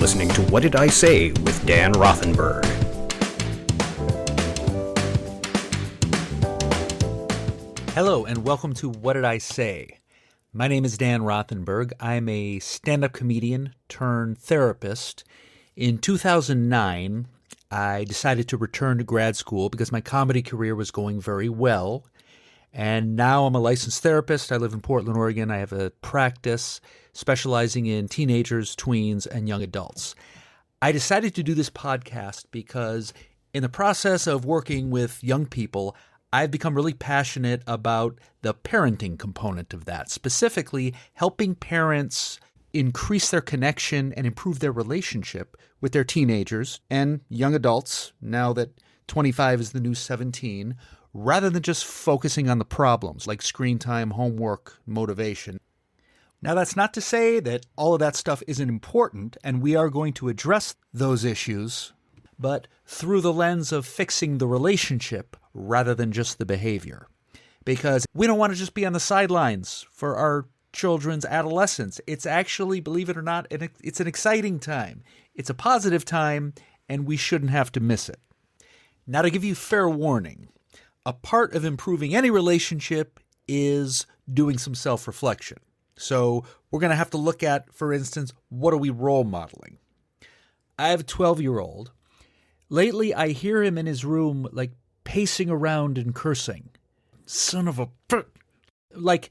listening to What Did I Say with Dan Rothenberg. Hello and welcome to What Did I Say? My name is Dan Rothenberg. I'm a stand-up comedian turned therapist. In 2009, I decided to return to grad school because my comedy career was going very well. And now I'm a licensed therapist. I live in Portland, Oregon. I have a practice specializing in teenagers, tweens, and young adults. I decided to do this podcast because in the process of working with young people, I've become really passionate about the parenting component of that, specifically helping parents increase their connection and improve their relationship with their teenagers and young adults, now that 25 is the new 17, rather than just focusing on the problems like screen time, homework, motivation. Now, that's not to say that all of that stuff isn't important, and we are going to address those issues, but through the lens of fixing the relationship rather than just the behavior. Because we don't want to just be on the sidelines for our children's adolescence. It's actually, believe it or not, it's an exciting time. It's a positive time, and we shouldn't have to miss it. Now, to give you fair warning, a part of improving any relationship is doing some self-reflection. So we're going to have to look at, for instance, what are we role modeling? I have a 12-year-old. Lately, I hear him in his room, like, pacing around and cursing. Son of a... like,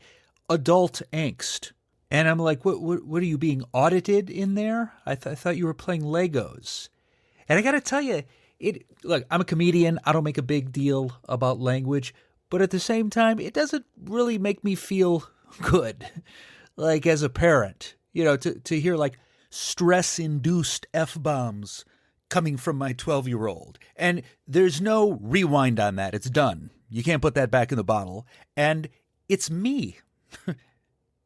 adult angst. And I'm like, what are you, being audited in there? I thought you were playing Legos. And I got to tell you, look, I'm a comedian. I don't make a big deal about language. But at the same time, it doesn't really make me feel good, like as a parent, to hear like stress-induced F-bombs coming from my 12-year-old. And there's no rewind on that. It's done. You can't put that back in the bottle. And it's me.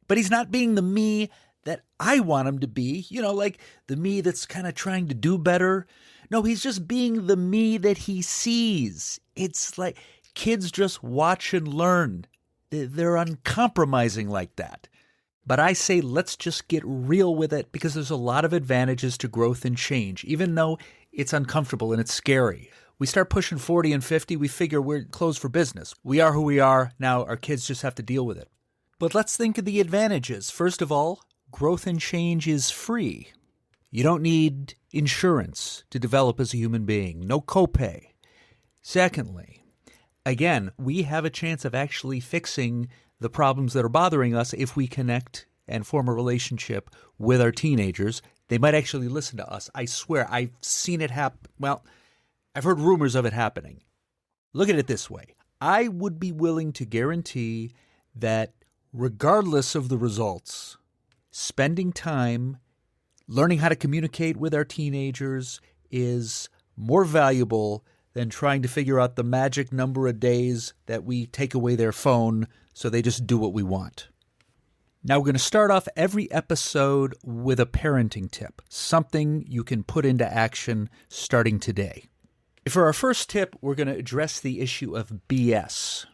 But he's not being the me that I want him to be, like the me that's kind of trying to do better. No, he's just being the me that he sees. It's like kids just watch and learn. They're uncompromising like that. But I say let's just get real with it because there's a lot of advantages to growth and change, even though it's uncomfortable and it's scary. We start pushing 40 and 50, we figure we're closed for business. We are who we are. Now our kids just have to deal with it. But let's think of the advantages. First of all, growth and change is free. You don't need insurance to develop as a human being. No copay. Secondly, again, we have a chance of actually fixing the problems that are bothering us if we connect and form a relationship with our teenagers. They might actually listen to us. I swear, I've seen it happen. Well, I've heard rumors of it happening. Look at it this way. I would be willing to guarantee that regardless of the results, spending time learning how to communicate with our teenagers is more valuable than trying to figure out the magic number of days that we take away their phone so they just do what we want. Now, we're going to start off every episode with a parenting tip, something you can put into action starting today. For our first tip, we're going to address the issue of BS.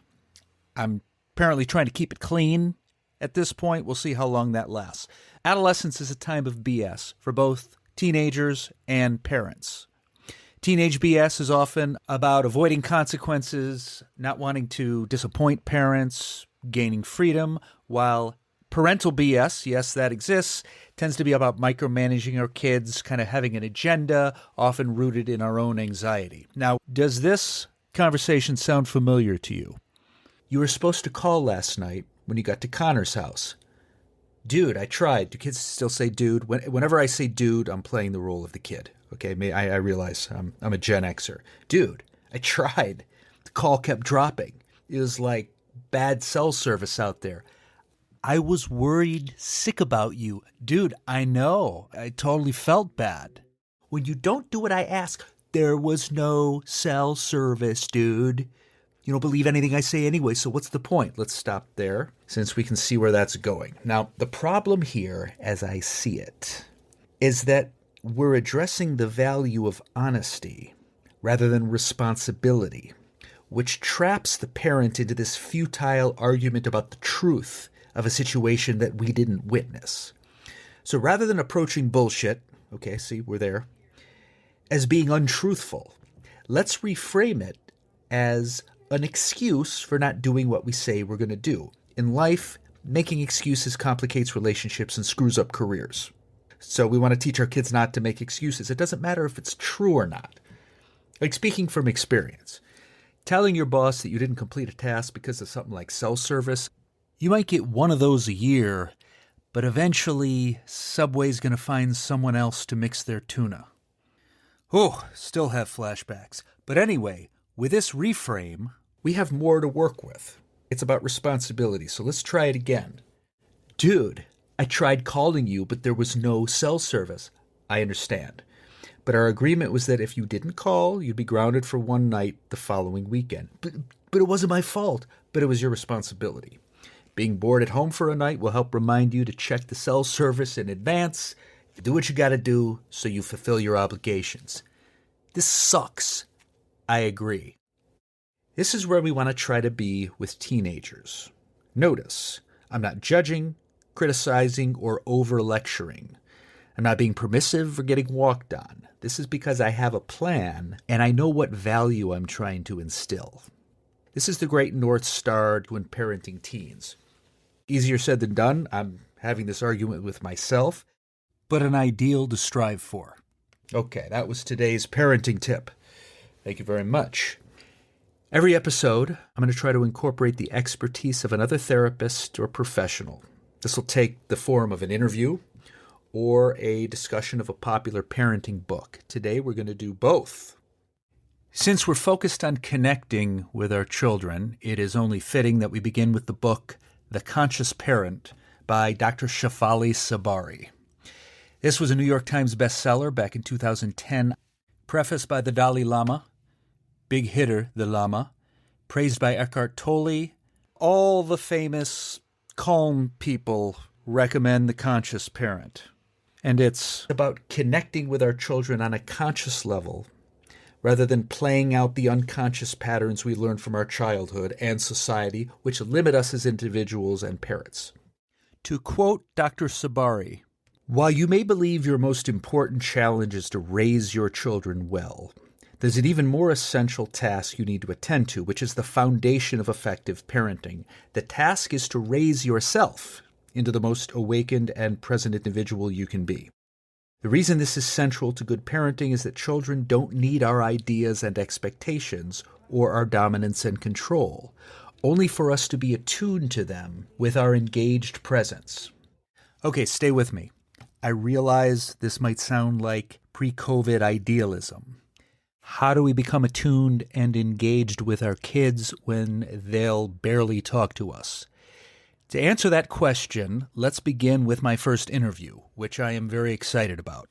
I'm apparently trying to keep it clean at this point. We'll see how long that lasts. Adolescence is a time of BS for both teenagers and parents. Teenage BS is often about avoiding consequences, not wanting to disappoint parents, gaining freedom, while parental BS, yes, that exists, tends to be about micromanaging our kids, kind of having an agenda, often rooted in our own anxiety. Now, does this conversation sound familiar to you? You were supposed to call last night when you got to Connor's house. Dude, I tried. Do kids still say dude? Whenever I say dude, I'm playing the role of the kid. Okay, I realize I'm a Gen Xer. Dude, I tried. The call kept dropping. It was like bad cell service out there. I was worried sick about you. Dude, I know. I totally felt bad. When you don't do what I ask, there was no cell service, dude. You don't believe anything I say anyway, so what's the point? Let's stop there, since we can see where that's going. Now, the problem here, as I see it, is that we're addressing the value of honesty rather than responsibility, which traps the parent into this futile argument about the truth of a situation that we didn't witness. So rather than approaching bullshit, Okay, see, we're there. As being untruthful. Let's reframe it as an excuse for not doing what we say we're going to do. In life, making excuses complicates relationships and screws up careers. So we want to teach our kids not to make excuses. It doesn't matter if it's true or not. Like speaking from experience, telling your boss that you didn't complete a task because of something like cell service, you might get one of those a year, but eventually Subway's going to find someone else to mix their tuna. Oh, still have flashbacks. But anyway, with this reframe, we have more to work with. It's about responsibility, so let's try it again. Dude, I tried calling you, but there was no cell service. I understand. But our agreement was that if you didn't call, you'd be grounded for one night the following weekend. But it wasn't my fault, but it was your responsibility. Being bored at home for a night will help remind you to check the cell service in advance. Do what you gotta do so you fulfill your obligations. This sucks. I agree. This is where we want to try to be with teenagers. Notice, I'm not judging, criticizing, or over-lecturing. I'm not being permissive or getting walked on. This is because I have a plan and I know what value I'm trying to instill. This is the great North Star when parenting teens. Easier said than done. I'm having this argument with myself, but an ideal to strive for. Okay, that was today's parenting tip. Thank you very much. Every episode, I'm going to try to incorporate the expertise of another therapist or professional. This will take the form of an interview or a discussion of a popular parenting book. Today, we're going to do both. Since we're focused on connecting with our children, it is only fitting that we begin with the book, The Conscious Parent, by Dr. Shefali Tsabary. This was a New York Times bestseller back in 2010, prefaced by the Dalai Lama, big hitter, the Lama, praised by Eckhart Tolle. All the famous calm people recommend The Conscious Parent. And it's about connecting with our children on a conscious level, rather than playing out the unconscious patterns we learn from our childhood and society, which limit us as individuals and parents. To quote Dr. Tsabary, while you may believe your most important challenge is to raise your children well, there's an even more essential task you need to attend to, which is the foundation of effective parenting. The task is to raise yourself into the most awakened and present individual you can be. The reason this is central to good parenting is that children don't need our ideas and expectations or our dominance and control, only for us to be attuned to them with our engaged presence. Okay, stay with me. I realize this might sound like pre-COVID idealism. How do we become attuned and engaged with our kids when they'll barely talk to us? To answer that question, let's begin with my first interview, which I am very excited about.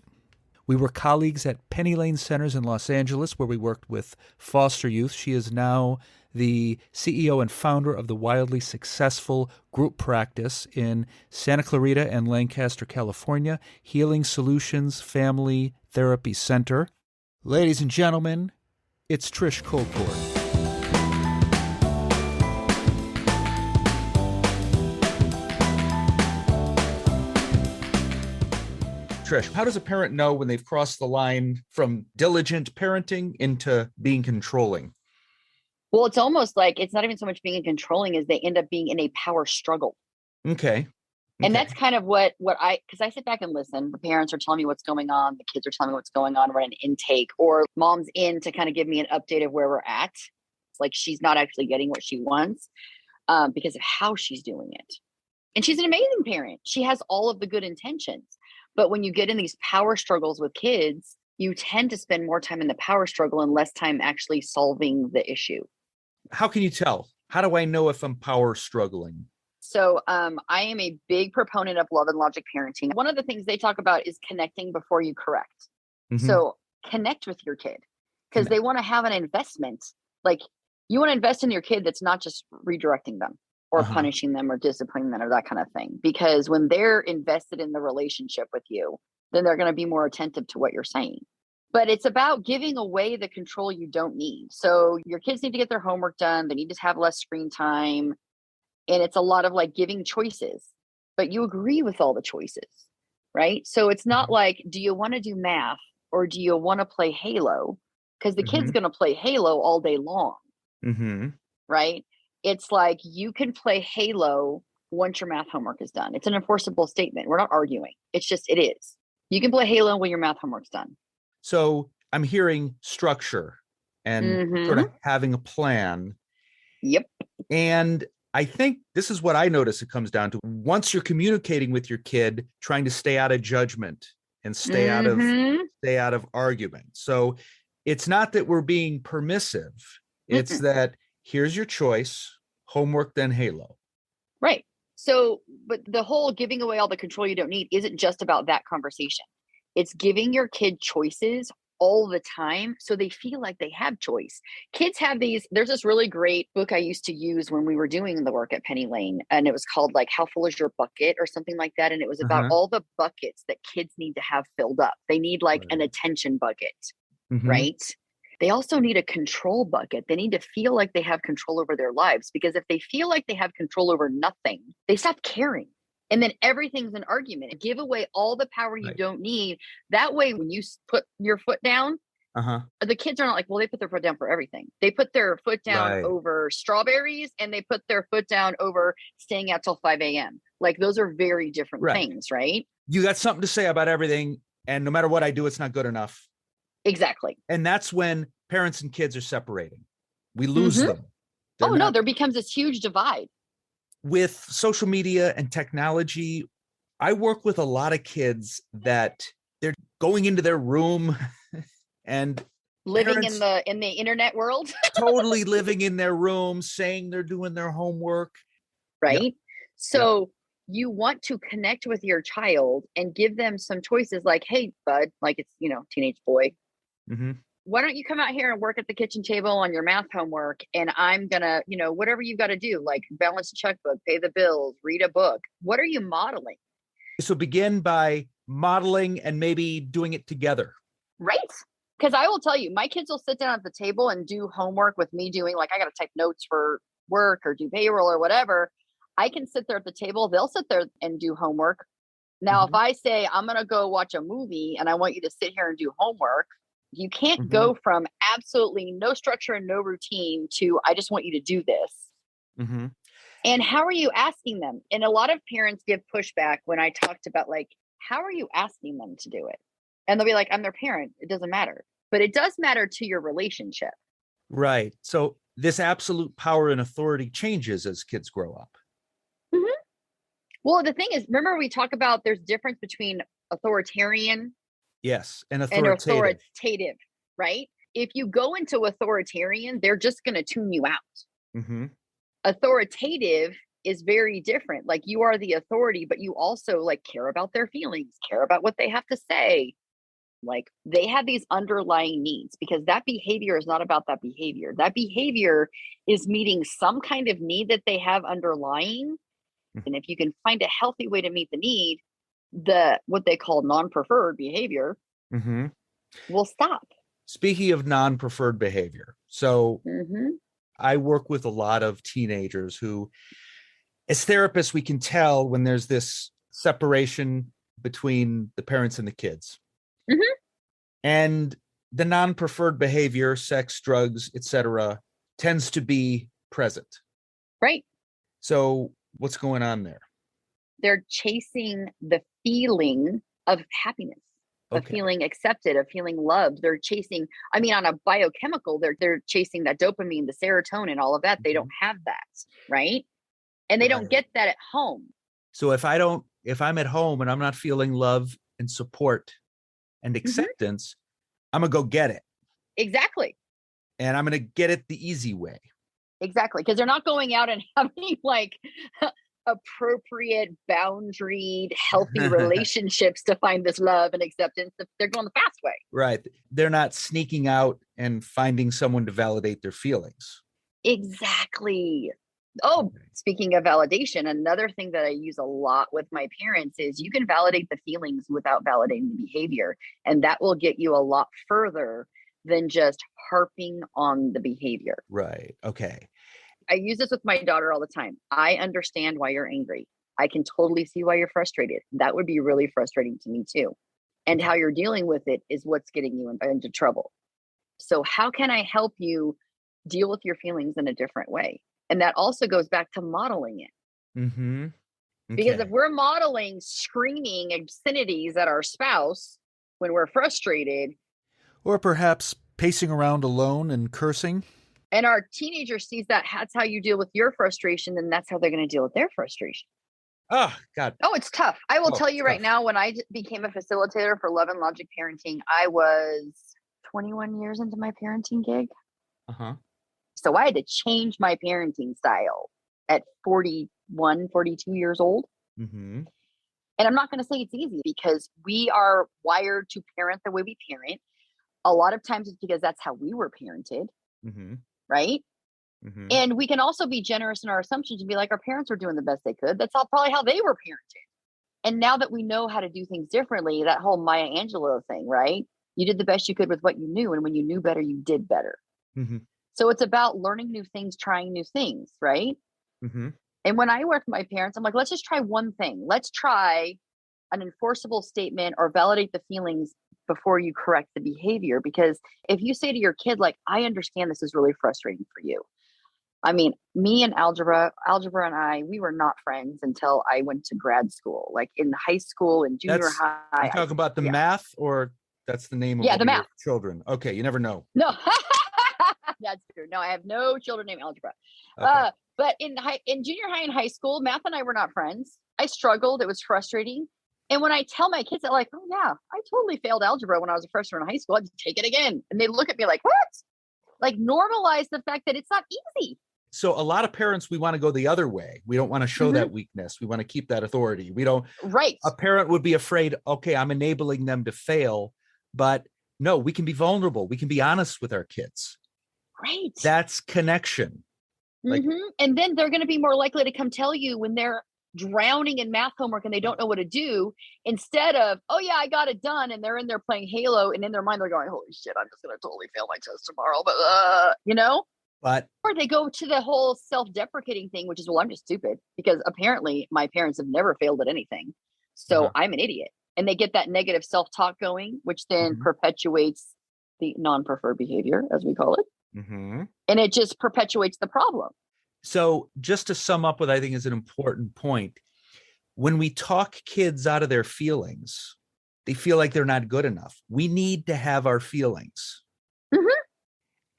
We were colleagues at Penny Lane Centers in Los Angeles, where we worked with foster youth. She is now the CEO and founder of the wildly successful group practice in Santa Clarita and Lancaster, California, Healing Solutions Family Therapy Center. Ladies and gentlemen, it's Tricia Colcord. Trish, how does a parent know when they've crossed the line from diligent parenting into being controlling? Well, it's almost like it's not even so much being in controlling as they end up being in a power struggle. Okay. And that's kind of because I sit back and listen. The parents are telling me what's going on. The kids are telling me what's going on. We're in an intake, or mom's in to kind of give me an update of where we're at. It's like she's not actually getting what she wants because of how she's doing it. And she's an amazing parent. She has all of the good intentions. But when you get in these power struggles with kids, you tend to spend more time in the power struggle and less time actually solving the issue. How can you tell? How do I know if I'm power struggling? So I am a big proponent of love and logic parenting. One of the things they talk about is connecting before you correct. Mm-hmm. So connect with your kid because they want to have an investment. Like you want to invest in your kid that's not just redirecting them or punishing them or disciplining them or that kind of thing. Because when they're invested in the relationship with you, then they're going to be more attentive to what you're saying. But it's about giving away the control you don't need. So your kids need to get their homework done. They need to have less screen time. And it's a lot of like giving choices, but you agree with all the choices. right? So it's not like, do you want to do math or do you want to play Halo? Because the kid's going to play Halo all day long, right? It's like, you can play Halo once your math homework is done. It's an enforceable statement. We're not arguing. It's just, it is. You can play Halo when your math homework's done. So I'm hearing structure and sort of having a plan. Yep. And I think this is what I notice it comes down to. Once you're communicating with your kid, trying to stay out of judgment and stay out of argument. So it's not that we're being permissive. It's that here's your choice, homework, then Halo. Right. So, but the whole giving away all the control you don't need isn't just about that conversation. It's giving your kid choices all the time so they feel like they have choice. Kids have these, there's this really great book I used to use when we were doing the work at Penny Lane, and it was called like How Full Is Your Bucket or something like that. And it was about all the buckets that kids need to have filled up. They need like an attention bucket, right? They also need a control bucket. They need to feel like they have control over their lives, because if they feel like they have control over nothing, they stop caring. And then everything's an argument. Give away all the power you don't need. That way, when you put your foot down, the kids are not like, well, they put their foot down for everything. They put their foot down over strawberries, and they put their foot down over staying out till 5 a.m. Like, those are very different things, right? You got something to say about everything, and no matter what I do, it's not good enough. Exactly. And that's when parents and kids are separating. We lose them. No, there becomes this huge divide. With social media and technology, I work with a lot of kids that they're going into their room and living in the internet world. Totally living in their room, saying they're doing their homework. Right. So you want to connect with your child and give them some choices like, hey, bud, like it's, teenage boy. Why don't you come out here and work at the kitchen table on your math homework? And I'm going to, whatever you've got to do, like balance the checkbook, pay the bills, read a book. What are you modeling? So begin by modeling and maybe doing it together. Right. Because I will tell you, my kids will sit down at the table and do homework with me doing, like, I got to type notes for work or do payroll or whatever. I can sit there at the table. They'll sit there and do homework. Now, if I say, I'm going to go watch a movie and I want you to sit here and do homework, you can't go from absolutely no structure and no routine to, I just want you to do this. And how are you asking them? And a lot of parents give pushback when I talked about, like, how are you asking them to do it? And they'll be like, I'm their parent. It doesn't matter. But it does matter to your relationship. Right. So this absolute power and authority changes as kids grow up. Well, the thing is, remember we talk about there's difference between authoritarian and authoritative, right? If you go into authoritarian, they're just going to tune you out. Authoritative is very different. Like, you are the authority, but you also like care about their feelings, care about what they have to say. Like, they have these underlying needs, because that behavior is not about that behavior. That behavior is meeting some kind of need that they have underlying. And if you can find a healthy way to meet the need, what they call non-preferred behavior will stop. Speaking of non-preferred behavior, so I work with a lot of teenagers who, as therapists, we can tell when there's this separation between the parents and the kids. And the non-preferred behavior, sex, drugs, etc., tends to be present. Right. So what's going on there? They're chasing the feeling of happiness, of feeling accepted, of feeling loved. They're chasing, on a biochemical, they're chasing that dopamine, the serotonin, all of that. They don't have that, right? And they don't get that at home. So if I'm at home and I'm not feeling love and support and acceptance, I'm going to go get it. Exactly. And I'm going to get it the easy way. Exactly. Because they're not going out and having like appropriate, boundaried, healthy relationships to find this love and acceptance. They're going the fast way. Right. They're not sneaking out and finding someone to validate their feelings. Exactly. Oh, speaking of validation, another thing that I use a lot with my parents is you can validate the feelings without validating the behavior. And that will get you a lot further than just harping on the behavior. Right. Okay. I use this with my daughter all the time. I understand why you're angry. I can totally see why you're frustrated. That would be really frustrating to me too. And how you're dealing with it is what's getting you into trouble. So how can I help you deal with your feelings in a different way? And that also goes back to modeling it. Mm-hmm. Okay. Because if we're modeling screaming obscenities at our spouse when we're frustrated, or perhaps pacing around alone and cursing, and our teenager sees that's how you deal with your frustration, then that's how they're going to deal with their frustration. Oh, God. Oh, it's tough. I will tell you right now, when I became a facilitator for Love and Logic Parenting, I was 21 years into my parenting gig. Uh-huh. So I had to change my parenting style at 41, 42 years old. Mm-hmm. And I'm not going to say it's easy, because we are wired to parent the way we parent. A lot of times it's because that's how we were parented. Mm-hmm. Right? Mm-hmm. And we can also be generous in our assumptions and be like, our parents were doing the best they could. That's probably how they were parented. And now that we know how to do things differently, that whole Maya Angelou thing, right? You did the best you could with what you knew. And when you knew better, you did better. Mm-hmm. So it's about learning new things, trying new things, right? Mm-hmm. And when I work with my parents, I'm like, let's just try one thing. Let's try an enforceable statement or validate the feelings before you correct the behavior. Because if you say to your kid, like, I understand this is really frustrating for you. I mean, me and algebra and we were not friends until I went to grad school, like in high school and junior high. You talking about the math, or that's the name of the math children? Okay, you never know. No, that's true. No, I have no children named Algebra. Okay. But in junior high and high school, math and I were not friends. I struggled. It was frustrating. And when I tell my kids that, like, oh yeah, I totally failed algebra when I was a freshman in high school, I'd take it again. And they look at me like, what? Like, normalize the fact that it's not easy. So a lot of parents, we want to go the other way. We don't want to show that weakness. We want to keep that authority. We don't. Right. A parent would be afraid, okay, I'm enabling them to fail. But no, we can be vulnerable. We can be honest with our kids. Right. That's connection. And then they're going to be more likely to come tell you when they're drowning in math homework and they don't know what to do, instead of, oh yeah, I got it done. And they're in there playing Halo. And in their mind, they're going, holy shit, I'm just going to totally fail my test tomorrow. But, or they go to the whole self-deprecating thing, which is, well, I'm just stupid, because apparently my parents have never failed at anything. So I'm an idiot. And they get that negative self-talk going, which then perpetuates the non-preferred behavior, as we call it. And it just perpetuates the problem. So just to sum up what I think is an important point, when we talk kids out of their feelings, they feel like they're not good enough. We need to have our feelings.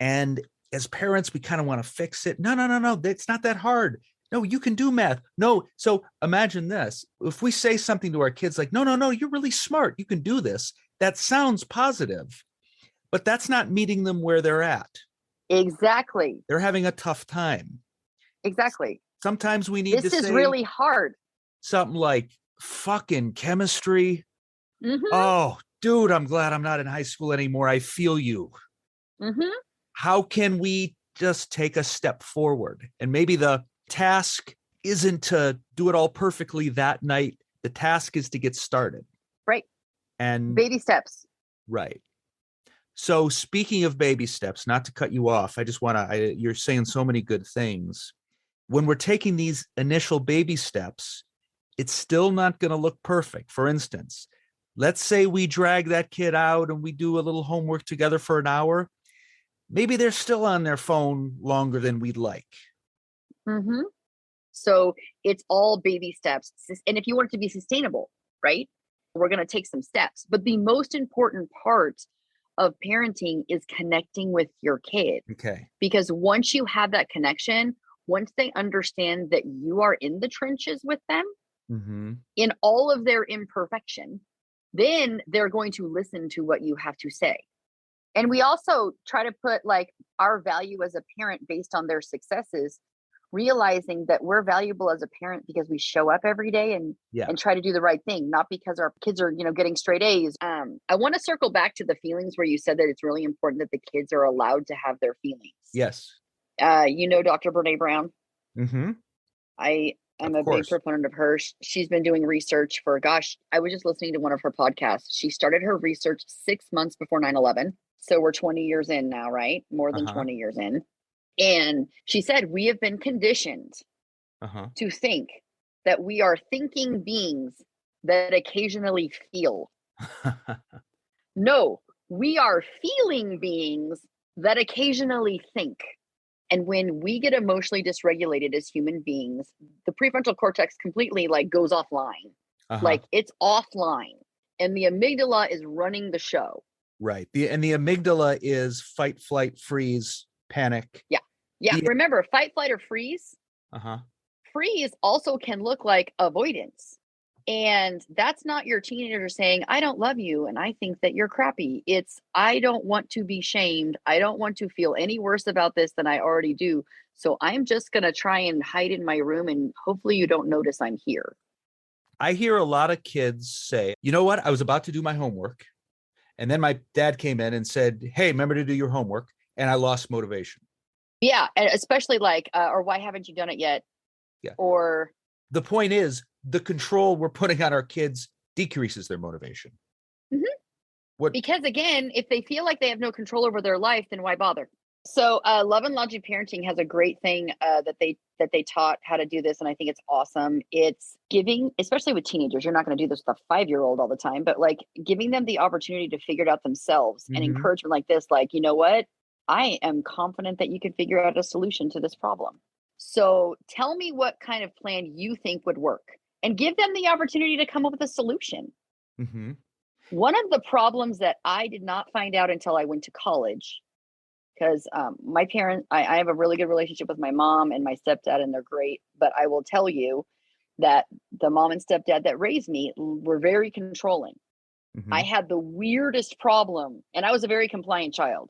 And as parents, we kind of want to fix it. No. It's not that hard. No, you can do math. No. So imagine this. If we say something to our kids like, no, you're really smart, you can do this. That sounds positive, but that's not meeting them where they're at. Exactly. They're having a tough time. Exactly. Sometimes we need to say, this is really hard. Something like, fucking chemistry. Oh, dude, I'm glad I'm not in high school anymore. I feel you. How can we just take a step forward? And maybe the task isn't to do it all perfectly that night. The task is to get started. Right. And baby steps. Right. So speaking of baby steps, not to cut you off, I just want to, you're saying so many good things. When we're taking these initial baby steps, it's still not going to look perfect. For instance, let's say we drag that kid out and we do a little homework together for an hour. Maybe they're still on their phone longer than we'd like. So it's all baby steps. And if you want it to be sustainable, right, we're going to take some steps. But the most important part of parenting is connecting with your kid. Okay. Because once you have that connection, once they understand that you are in the trenches with them, in all of their imperfection, then they're going to listen to what you have to say. And we also try to put like our value as a parent based on their successes, realizing that we're valuable as a parent because we show up every day and try to do the right thing, not because our kids are, getting straight A's. I want to circle back to the feelings where you said that it's really important that the kids are allowed to have their feelings. Yes. Dr. Brene Brown. I am a big proponent of hers. She's been doing research for, I was just listening to one of her podcasts. She started her research 6 months before 9/11. So we're 20 years in now, right? More than 20 years in. And she said, we have been conditioned to think that we are thinking beings that occasionally feel. No, we are feeling beings that occasionally think. And when we get emotionally dysregulated as human beings, the prefrontal cortex completely like goes offline. Like it's offline. And the amygdala is running the show. Right. The amygdala is fight, flight, freeze, panic. Yeah. Yeah. Remember, fight, flight, or freeze. Freeze also can look like avoidance. And that's not your teenager saying, I don't love you and I think that you're crappy. It's, I don't want to be shamed. I don't want to feel any worse about this than I already do. So I'm just going to try and hide in my room and hopefully you don't notice I'm here. I hear a lot of kids say, you know what? I was about to do my homework. And then my dad came in and said, hey, remember to do your homework. And I lost motivation. Yeah. And especially like, or why haven't you done it yet? Yeah. Or the point is the control we're putting on our kids decreases their motivation. Because again, if they feel like they have no control over their life, then why bother? So Love and Logic Parenting has a great thing that they taught how to do this. And I think it's awesome. It's giving, especially with teenagers, you're not going to do this with a 5-year-old all the time, but like giving them the opportunity to figure it out themselves and encouragement like this, like, you know what? I am confident that you can figure out a solution to this problem. So tell me what kind of plan you think would work and give them the opportunity to come up with a solution. One of the problems that I did not find out until I went to college, because my parents, I have a really good relationship with my mom and my stepdad, and they're great. But I will tell you that the mom and stepdad that raised me were very controlling. I had the weirdest problem, and I was a very compliant child.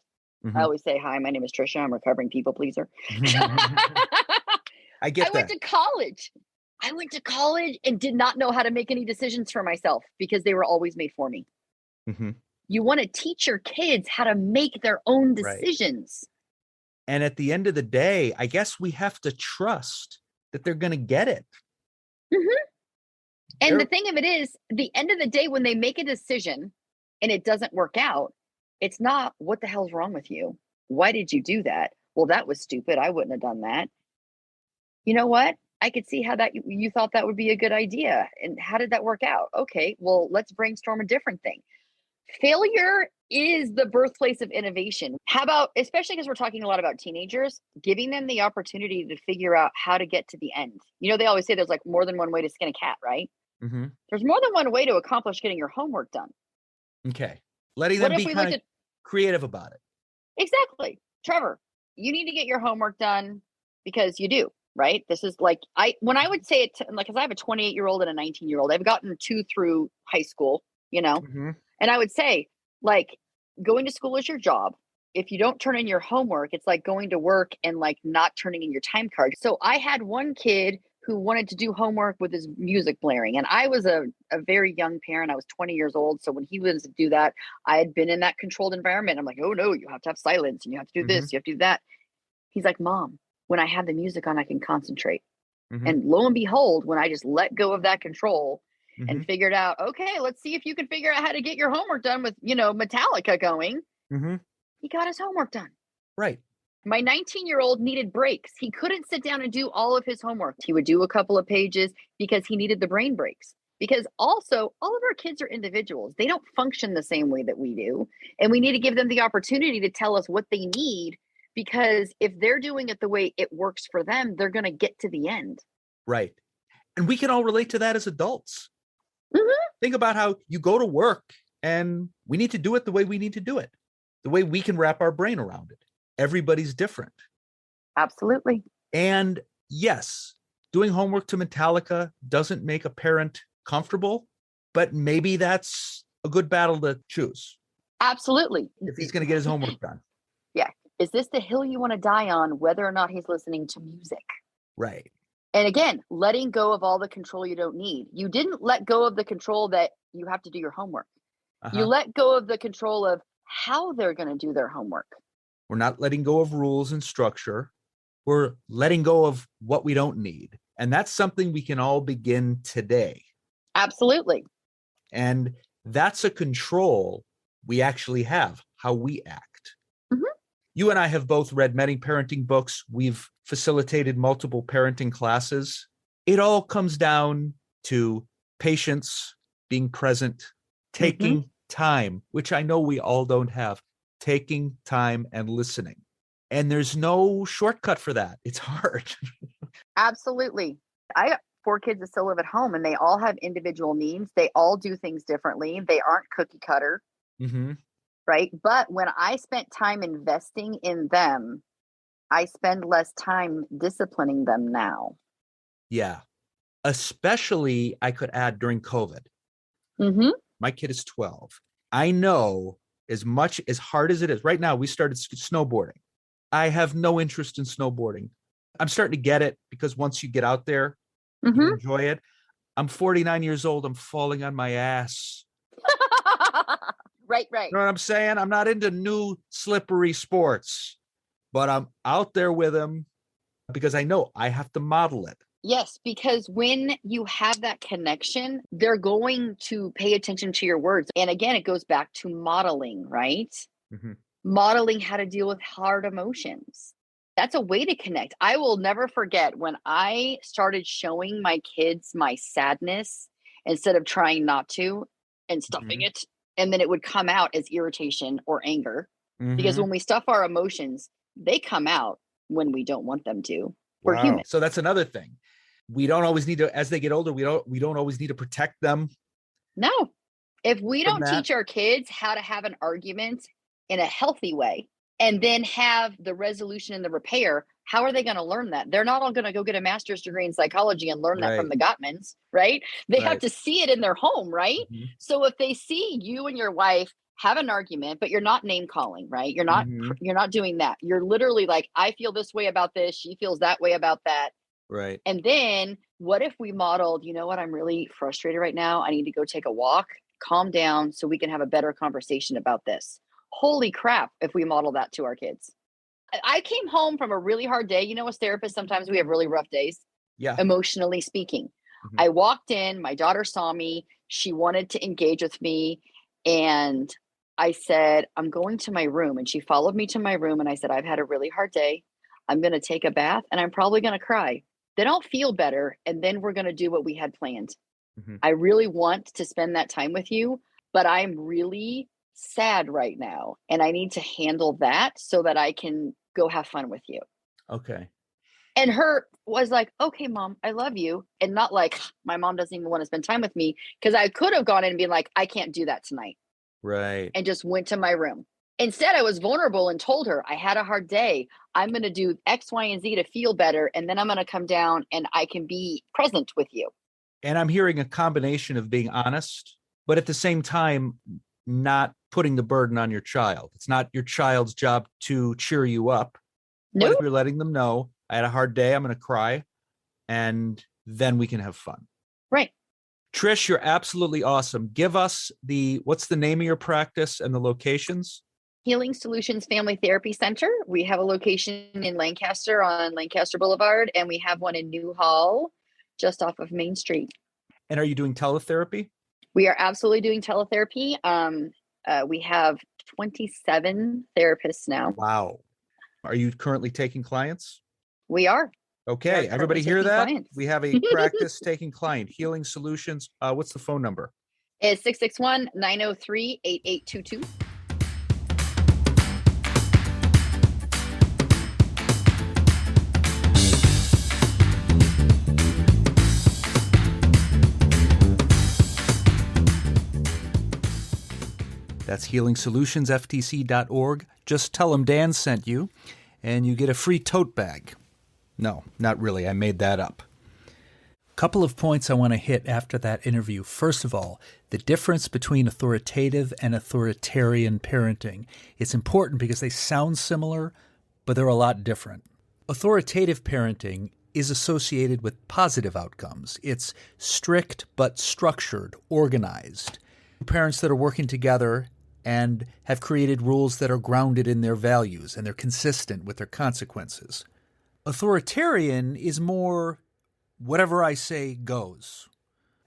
I always say, hi, my name is Tricia. I'm a recovering people pleaser. I get that. I went to college and did not know how to make any decisions for myself because they were always made for me. You want to teach your kids how to make their own decisions. Right. And at the end of the day, I guess we have to trust that they're going to get it. And the thing of it is, the end of the day, when they make a decision and it doesn't work out, it's not, what the hell's wrong with you? Why did you do that? Well, that was stupid. I wouldn't have done that. You know what? I could see how that you thought that would be a good idea. And how did that work out? Okay, well, let's brainstorm a different thing. Failure is the birthplace of innovation. How about, especially because we're talking a lot about teenagers, giving them the opportunity to figure out how to get to the end. You know, they always say there's like more than one way to skin a cat, right? There's more than one way to accomplish getting your homework done. Okay. Letting them be kind of creative about it. Exactly. Trevor, you need to get your homework done because you do, right? This is like, when I would say it, like, because I have a 28-year-old and a 19-year-old, I've gotten 2 through high school, you know, and I would say, like, going to school is your job. If you don't turn in your homework, it's like going to work and like not turning in your time card. So I had one kid who wanted to do homework with his music blaring. And I was a very young parent. I was 20 years old. So when he was to do that, I had been in that controlled environment. I'm like, oh no, you have to have silence and you have to do this, you have to do that. He's like, Mom, when I have the music on, I can concentrate. And lo and behold, when I just let go of that control and figured out, okay, let's see if you can figure out how to get your homework done with, you know, Metallica going. He got his homework done. Right. My 19-year-old needed breaks. He couldn't sit down and do all of his homework. He would do a couple of pages because he needed the brain breaks. Because also, all of our kids are individuals. They don't function the same way that we do. And we need to give them the opportunity to tell us what they need. Because if they're doing it the way it works for them, they're going to get to the end. Right. And we can all relate to that as adults. Think about how you go to work and we need to do it the way we need to do it, the way we can wrap our brain around it. Everybody's different. Absolutely. And yes, doing homework to Metallica doesn't make a parent comfortable, but maybe that's a good battle to choose. Absolutely. If he's going to get his homework done. Yeah. Is this the hill you want to die on, whether or not he's listening to music? Right. And again, letting go of all the control you don't need. You didn't let go of the control that you have to do your homework. You let go of the control of how they're going to do their homework. We're not letting go of rules and structure. We're letting go of what we don't need. And that's something we can all begin today. Absolutely. And that's a control we actually have, how we act. You and I have both read many parenting books. We've facilitated multiple parenting classes. It all comes down to patience, being present, taking time, which I know we all don't have, taking time and listening. And there's no shortcut for that. It's hard. Absolutely. I got 4 kids that still live at home, and they all have individual needs. They all do things differently. They aren't cookie cutter. Right. But when I spent time investing in them, I spend less time disciplining them now. Yeah. Especially, I could add during COVID. My kid is 12. I know as much as hard as it is. Right now, we started snowboarding. I have no interest in snowboarding. I'm starting to get it because once you get out there, you enjoy it. I'm 49 years old. I'm falling on my ass. Right. You know what I'm saying? I'm not into new slippery sports, but I'm out there with them because I know I have to model it. Yes, because when you have that connection, they're going to pay attention to your words. And again, it goes back to modeling, right? Modeling how to deal with hard emotions. That's a way to connect. I will never forget when I started showing my kids my sadness instead of trying not to and stuffing it. And then it would come out as irritation or anger. Because when we stuff our emotions, they come out when we don't want them to. We're human. So that's another thing. We don't always need to, as they get older, we don't always need to protect them. No. If we don't teach our kids how to have an argument in a healthy way and then have the resolution and the repair, how are they going to learn that? They're not all going to go get a master's degree in psychology and learn that from the Gottmans, right? They have to see it in their home, right? So if they see you and your wife have an argument, but you're not name calling, right? You're not doing that. You're literally like, I feel this way about this. She feels that way about that. Right. And then what if we modeled, you know what, I'm really frustrated right now. I need to go take a walk, calm down so we can have a better conversation about this. Holy crap, if we model that to our kids. I came home from a really hard day. You know, as therapists, sometimes we have really rough days, emotionally speaking. I walked in, my daughter saw me. She wanted to engage with me. And I said, I'm going to my room. And she followed me to my room. And I said, I've had a really hard day. I'm going to take a bath and I'm probably going to cry. Then I'll feel better. And then we're going to do what we had planned. I really want to spend that time with you, but I'm really sad right now. And I need to handle that so that I can go have fun with you. Okay. And her was like, okay, mom, I love you. And not like, my mom doesn't even want to spend time with me. Because I could have gone in and been like, I can't do that tonight. Right. And just went to my room. Instead, I was vulnerable and told her I had a hard day. I'm going to do X, Y, and Z to feel better. And then I'm going to come down and I can be present with you. And I'm hearing a combination of being honest, but at the same time, not putting the burden on your child. It's not your child's job to cheer you up. No. Nope. You're letting them know, I had a hard day. I'm going to cry. And then we can have fun. Right. Trish, you're absolutely awesome. Give us what's the name of your practice and the locations? Healing Solutions Family Therapy Center. We have a location in Lancaster on Lancaster Boulevard, and we have one in Newhall, just off of Main Street. And are you doing teletherapy? We are absolutely doing teletherapy. We have 27 therapists now. Wow. Are you currently taking clients? We are. Okay. Everybody hear that? Clients. We have a practice taking client. Healing Solutions. What's the phone number? It's 661-903-8822. That's healingsolutionsftc.org. Just tell them Dan sent you, and you get a free tote bag. No, not really. I made that up. Couple of points I want to hit after that interview. First of all, the difference between authoritative and authoritarian parenting. It's important because they sound similar, but they're a lot different. Authoritative parenting is associated with positive outcomes. It's strict but structured, organized. Parents that are working together and have created rules that are grounded in their values and they're consistent with their consequences. Authoritarian is more whatever I say goes.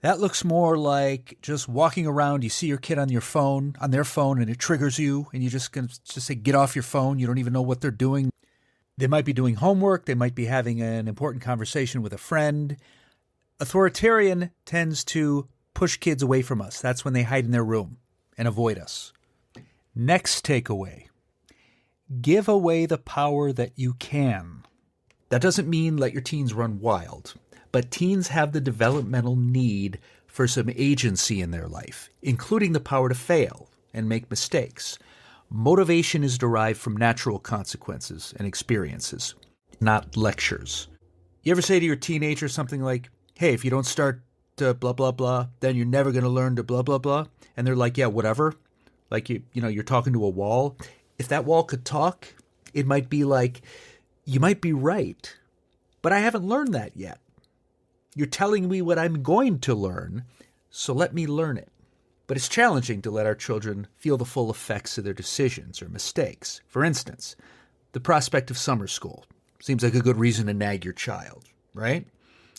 That looks more like just walking around, you see your kid on their phone, and it triggers you, and you just say, get off your phone. You don't even know what they're doing. They might be doing homework. They might be having an important conversation with a friend. Authoritarian tends to push kids away from us. That's when they hide in their room and avoid us. Next takeaway. Give away the power that you can. That doesn't mean let your teens run wild, but teens have the developmental need for some agency in their life, including the power to fail and make mistakes. Motivation is derived from natural consequences and experiences, not lectures. You ever say to your teenager something like, hey, if you don't start to blah, blah, blah, then you're never going to learn to blah, blah, blah. And they're like, yeah, whatever. Like, you're talking to a wall. If that wall could talk, it might be like, you might be right, but I haven't learned that yet. You're telling me what I'm going to learn, so let me learn it. But it's challenging to let our children feel the full effects of their decisions or mistakes. For instance, the prospect of summer school seems like a good reason to nag your child, right?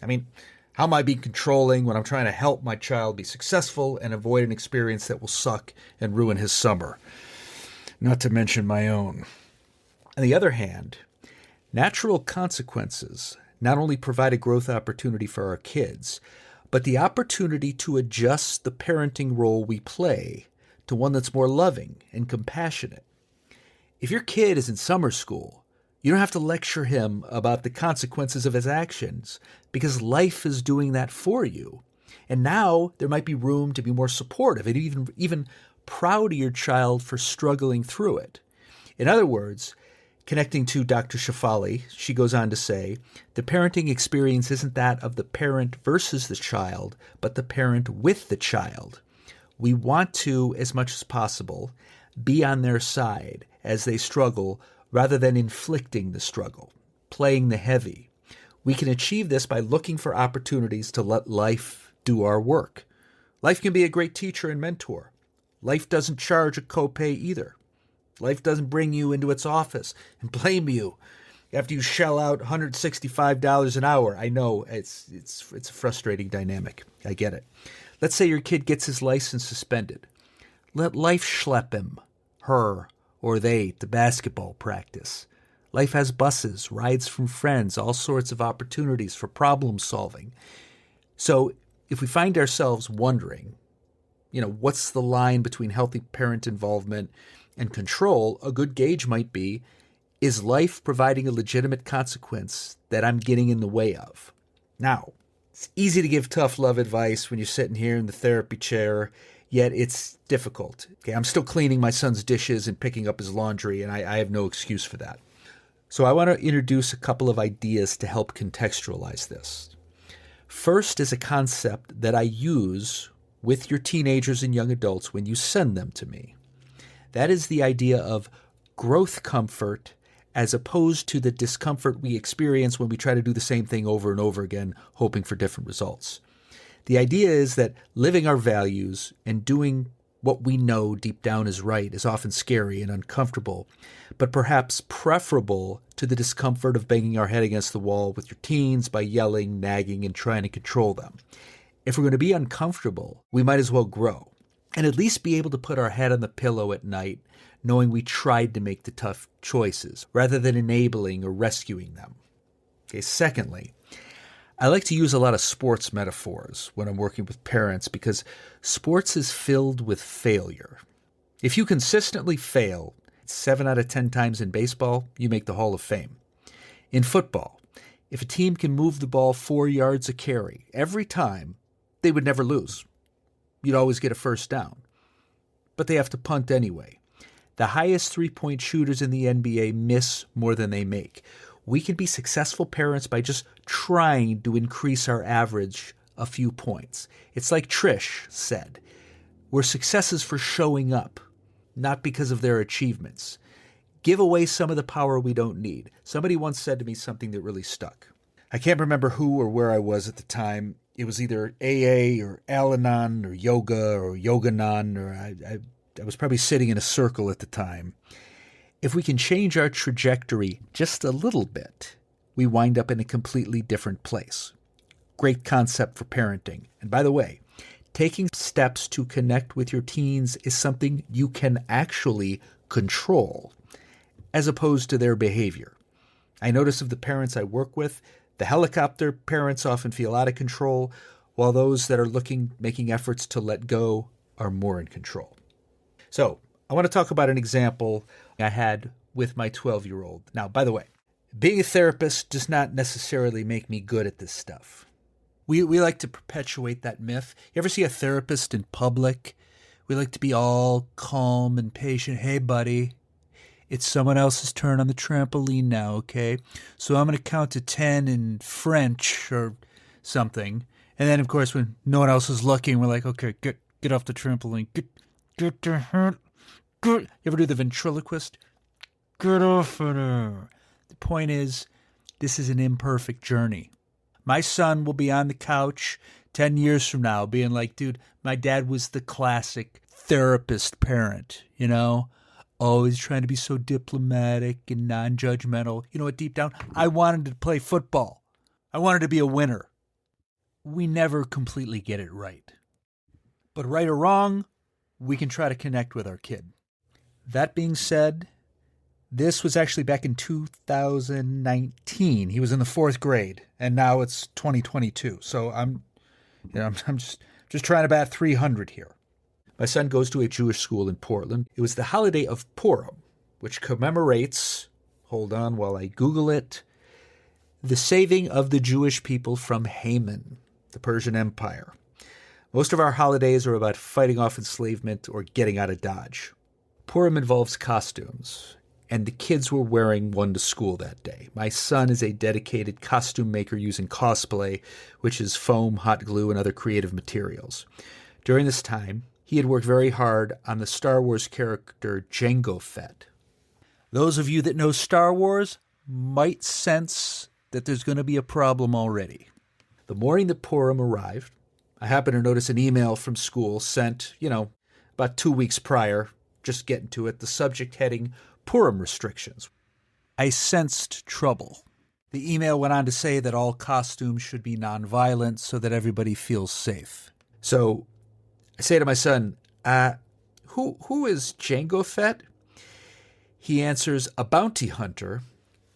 I mean, how am I being controlling when I'm trying to help my child be successful and avoid an experience that will suck and ruin his summer? Not to mention my own. On the other hand, natural consequences not only provide a growth opportunity for our kids, but the opportunity to adjust the parenting role we play to one that's more loving and compassionate. If your kid is in summer school, you don't have to lecture him about the consequences of his actions because life is doing that for you. And now there might be room to be more supportive and even proud of your child for struggling through it. In other words, connecting to Dr. Shefali, she goes on to say, the parenting experience isn't that of the parent versus the child, but the parent with the child. We want to, as much as possible, be on their side as they struggle rather than inflicting the struggle, playing the heavy. We can achieve this by looking for opportunities to let life do our work. Life can be a great teacher and mentor. Life doesn't charge a copay either. Life doesn't bring you into its office and blame you after you shell out $165 an hour. I know it's a frustrating dynamic. I get it. Let's say your kid gets his license suspended. Let life schlep him, her, or they to basketball practice. Life has buses, rides from friends, all sorts of opportunities for problem solving. So if we find ourselves wondering, what's the line between healthy parent involvement and control, a good gauge might be, is life providing a legitimate consequence that I'm getting in the way of? Now, it's easy to give tough love advice when you're sitting here in the therapy chair, yet it's difficult. Okay, I'm still cleaning my son's dishes and picking up his laundry, and I have no excuse for that. So I want to introduce a couple of ideas to help contextualize this. First is a concept that I use with your teenagers and young adults when you send them to me. That is the idea of growth comfort as opposed to the discomfort we experience when we try to do the same thing over and over again, hoping for different results. The idea is that living our values and doing what we know deep down is right is often scary and uncomfortable, but perhaps preferable to the discomfort of banging our head against the wall with your teens by yelling, nagging, and trying to control them. If we're going to be uncomfortable, we might as well grow and at least be able to put our head on the pillow at night knowing we tried to make the tough choices rather than enabling or rescuing them. Okay, secondly, I like to use a lot of sports metaphors when I'm working with parents because sports is filled with failure. If you consistently fail 7 out of 10 times in baseball, you make the Hall of Fame. In football, if a team can move the ball 4 yards a carry every time, they would never lose. You'd always get a first down. But they have to punt anyway. The highest three-point shooters in the NBA miss more than they make. We can be successful parents by just trying to increase our average a few points. It's like Trish said, we're successes for showing up, not because of their achievements. Give away some of the power we don't need. Somebody once said to me something that really stuck. I can't remember who or where I was at the time. It was either AA or Al-Anon or yoga or Yoganon, or I was probably sitting in a circle at the time. If we can change our trajectory just a little bit, we wind up in a completely different place. Great concept for parenting. And by the way, taking steps to connect with your teens is something you can actually control, as opposed to their behavior. I notice of the parents I work with, The helicopter parents often feel out of control, while those that are making efforts to let go are more in control. So I want to talk about an example I had with my 12-year-old. Now, by the way, being a therapist does not necessarily make me good at this stuff. We like to perpetuate that myth. You ever see a therapist in public? We like to be all calm and patient. Hey, buddy, it's someone else's turn on the trampoline now, okay? So I'm going to count to 10 in French or something. And then, of course, when no one else is looking, we're like, okay, get off the trampoline. Get the hurt. You ever do the ventriloquist? Get off of there. The point is, this is an imperfect journey. My son will be on the couch 10 years from now being like, dude, my dad was the classic therapist parent, you know? Always trying to be so diplomatic and non-judgmental. You know what, deep down, I wanted to play football. I wanted to be a winner. We never completely get it right. But right or wrong, we can try to connect with our kid. That being said, this was actually back in 2019. He was in the 4th grade, and now it's 2022. So I'm just trying to bat 300 here. My son goes to a Jewish school in Portland. It was the holiday of Purim, which commemorates, hold on while I Google it, the saving of the Jewish people from Haman, the Persian Empire. Most of our holidays are about fighting off enslavement or getting out of Dodge. Purim involves costumes, and the kids were wearing one to school that day. My son is a dedicated costume maker using cosplay, which is foam, hot glue, and other creative materials. During this time, he had worked very hard on the Star Wars character Jango Fett. Those of you that know Star Wars might sense that there's going to be a problem already. The morning that Purim arrived, I happened to notice an email from school sent, about 2 weeks prior, just getting to it, the subject heading, Purim restrictions. I sensed trouble. The email went on to say that all costumes should be nonviolent so that everybody feels safe. So I say to my son, who is Jango Fett? He answers, a bounty hunter,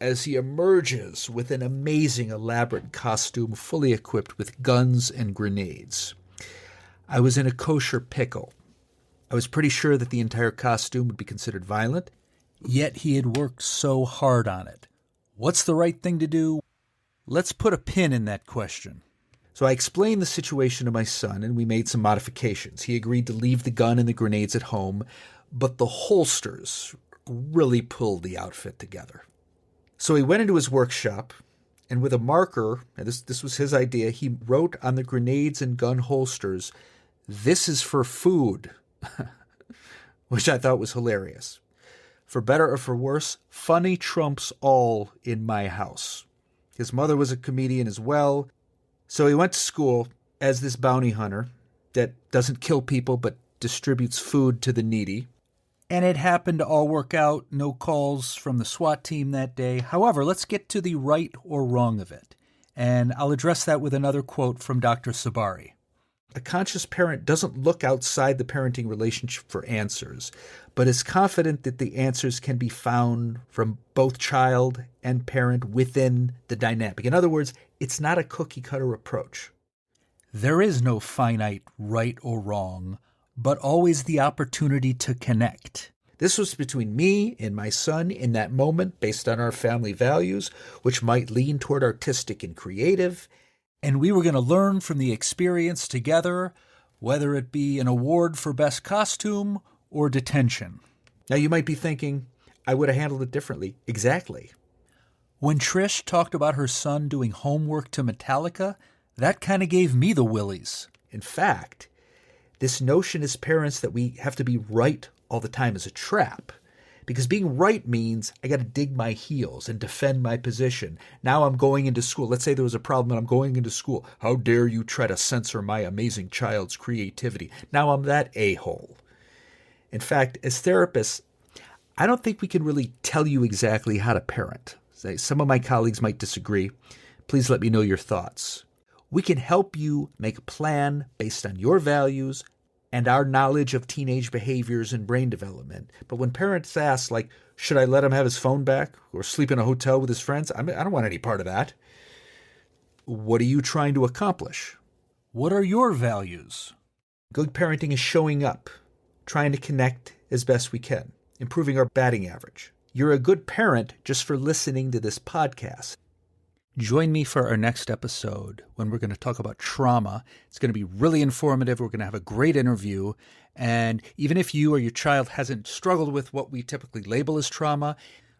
as he emerges with an amazing, elaborate costume fully equipped with guns and grenades. I was in a kosher pickle. I was pretty sure that the entire costume would be considered violent, yet he had worked so hard on it. What's the right thing to do? Let's put a pin in that question. So I explained the situation to my son, and we made some modifications. He agreed to leave the gun and the grenades at home, but the holsters really pulled the outfit together. So he went into his workshop, and with a marker, and this was his idea, he wrote on the grenades and gun holsters, "This is for food," which I thought was hilarious. For better or for worse, funny trumps all in my house. His mother was a comedian as well. So he went to school as this bounty hunter that doesn't kill people but distributes food to the needy. And it happened to all work out. No calls from the SWAT team that day. However, let's get to the right or wrong of it. And I'll address that with another quote from Dr. Tsabary. A conscious parent doesn't look outside the parenting relationship for answers, but is confident that the answers can be found from both child and parent within the dynamic. In other words, it's not a cookie-cutter approach. There is no finite right or wrong, but always the opportunity to connect. This was between me and my son in that moment based on our family values, which might lean toward artistic and creative. And we were going to learn from the experience together, whether it be an award for best costume or detention. Now you might be thinking, I would have handled it differently. Exactly. When Trish talked about her son doing homework to Metallica, that kind of gave me the willies. In fact, this notion as parents that we have to be right all the time is a trap. Because being right means I got to dig my heels and defend my position. Now I'm going into school. Let's say there was a problem and I'm going into school. How dare you try to censor my amazing child's creativity? Now I'm that a-hole. In fact, as therapists, I don't think we can really tell you exactly how to parent. Some of my colleagues might disagree. Please let me know your thoughts. We can help you make a plan based on your values and our knowledge of teenage behaviors and brain development. But when parents ask, should I let him have his phone back or sleep in a hotel with his friends? I don't want any part of that. What are you trying to accomplish? What are your values? Good parenting is showing up, trying to connect as best we can, improving our batting average. You're a good parent just for listening to this podcast. Join me for our next episode when we're going to talk about trauma. It's going to be really informative. We're going to have a great interview. And even if you or your child hasn't struggled with what we typically label as trauma,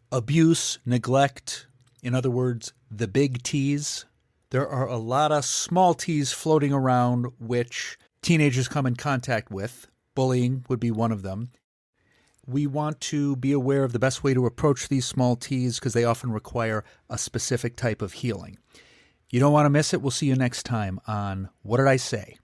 abuse, neglect, in other words, the big T's, there are a lot of small T's floating around which teenagers come in contact with. Bullying would be one of them. We want to be aware of the best way to approach these small T's because they often require a specific type of healing. You don't want to miss it. We'll see you next time on What Did I Say?